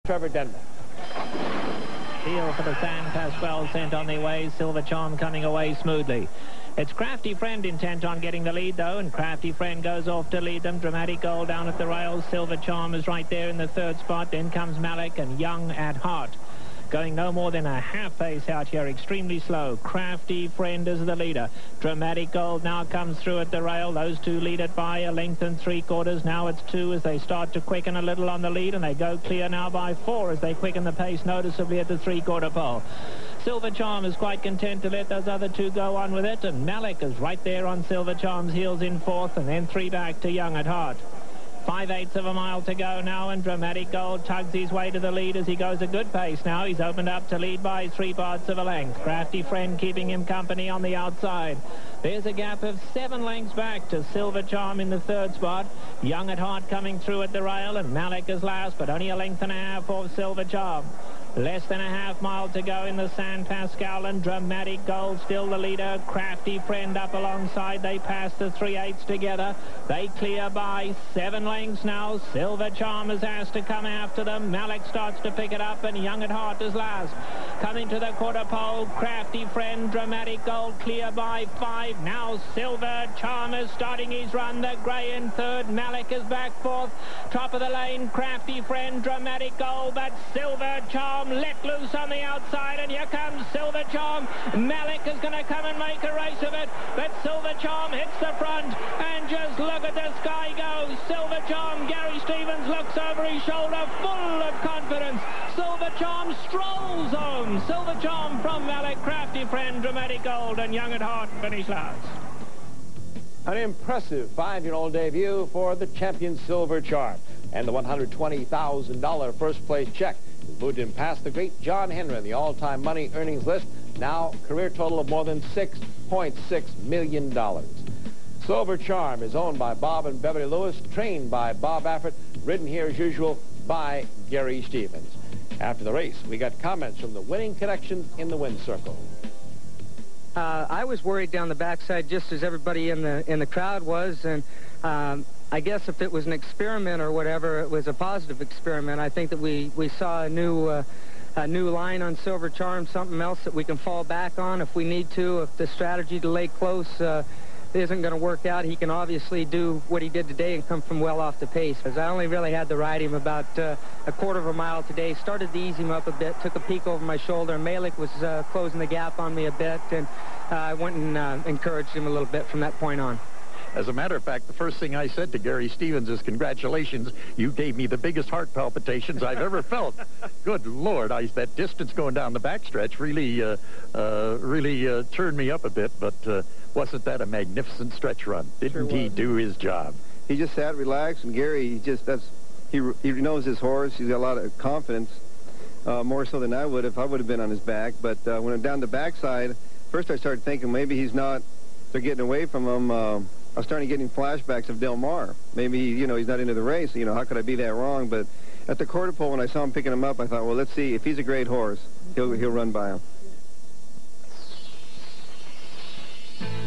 Trevor Denman. Deal for the San Pasqual sent on their way. Silver Charm coming away smoothly. It's Crafty Friend intent on getting the lead, though, and Crafty Friend goes off to lead them. Dramatic Gold down at the rails. Silver Charm is right there in the third spot. Then comes Malek and Young at Heart. Going no more than a half pace out here, extremely slow. Crafty Friend is the leader. Dramatic Gold now comes through at the rail. Those two lead it by a length and 3/4. Now it's 2 as they start to quicken a little on the lead, and they go clear now by 4 as they quicken the pace noticeably at the 3/4 pole. Silver Charm is quite content to let those other two go on with it, and Malek is right there on Silver Charm's heels in 4th, and then 3 back to Young at Heart. 5/8 of a mile to go now, and Dramatic Gold tugs his way to the lead as he goes a good pace now. He's opened up to lead by 3/4 of a length. Crafty Friend keeping him company on the outside. There's a gap of 7 lengths back to Silver Charm in the third spot. Young at Heart coming through at the rail, and Malek is last, but only a length and a half off Silver Charm. Less than a half mile to go in the San Pasqual, and Dramatic Gold still the leader. Crafty Friend up alongside. They pass the 3/8 together. They clear by 7 lengths now. Silver Charm is asked to come after them. Malek starts to pick it up, and Young at Heart is last. Coming to the quarter pole, Crafty Friend, Dramatic Gold clear by 5. Now Silver Charm is starting his run. The grey in third. Malek is back 4th. Top of the lane, Crafty Friend, Dramatic Gold, but Silver Charm let loose on the outside, and here comes Silver Charm. Malek is going to come and make a race of it, but Silver Charm hits the front, and just look at the sky go. Silver Charm, Gary Stevens looks over his shoulder full of confidence. Silver Charm strolls home. Silver Charm from Malek, Crafty Friend, Dramatic Gold, and Young at Heart finish last. An impressive 5-year-old debut for the champion Silver Charm, and the $120,000 first place check moved him past the great John Henry in the all-time money earnings list, now career total of more than $6.6 million. Silver Charm is owned by Bob and Beverly Lewis, trained by Bob Afford, ridden here as usual by Gary Stevens. After the race, we got comments from the winning connections in the win circle. I was worried down the backside, just as everybody in the crowd was, and I guess if it was an experiment or whatever, it was a positive experiment. I think that we saw a new line on Silver Charm, something else that we can fall back on if we need to. If the strategy to lay close isn't going to work out, he can obviously do what he did today and come from well off the pace. As I only really had to ride him about a 1/4 of a mile today, started to ease him up a bit, took a peek over my shoulder. Malek was closing the gap on me a bit, and I went and encouraged him a little bit from that point on. As a matter of fact, the first thing I said to Gary Stevens is, congratulations, you gave me the biggest heart palpitations I've ever felt. Good Lord, that distance going down the backstretch really turned me up a bit, but wasn't that a magnificent stretch run? Didn't he do his job? He just sat relaxed, and Gary, he knows his horse. He's got a lot of confidence, more so than I would if I would have been on his back. But when I'm down the backside, first I started thinking maybe they're getting away from him. I was starting getting flashbacks of Del Mar. Maybe, he's not into the race. How could I be that wrong? But at the quarter pole, when I saw him picking him up, I thought, well, let's see. If he's a great horse, he'll run by him.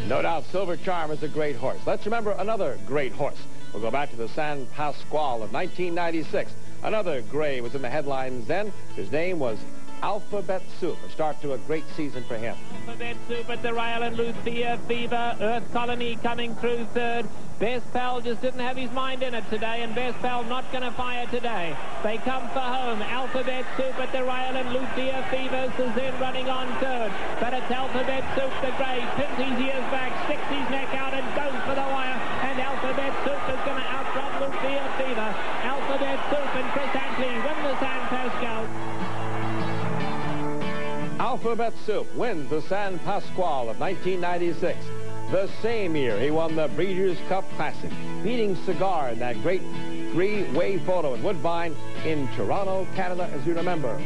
No doubt Silver Charm is a great horse. Let's remember another great horse. We'll go back to the San Pasqual of 1996. Another gray was in the headlines then. His name was Alphabet Soup, a start to a great season for him. Alphabet Soup at the rail, and Lucia Fever, Earth Colony coming through third. Best Pal just didn't have his mind in it today, and Best Pal not going to fire today. They come for home. Alphabet Soup at the rail, and Lucia Fever is then running on third. But it's Alphabet Soup, the grey, pins his ears back, sticks his neck out, and goes for the wire. And Alphabet Soup is going to outrun Lucia Fever. Alphabet Soup and Chris Antley win the San Pasqual. Alphabet Soup wins the San Pasqual of 1996. The same year, he won the Breeders' Cup Classic, beating Cigar in that great 3-way photo in Woodbine in Toronto, Canada, as you remember.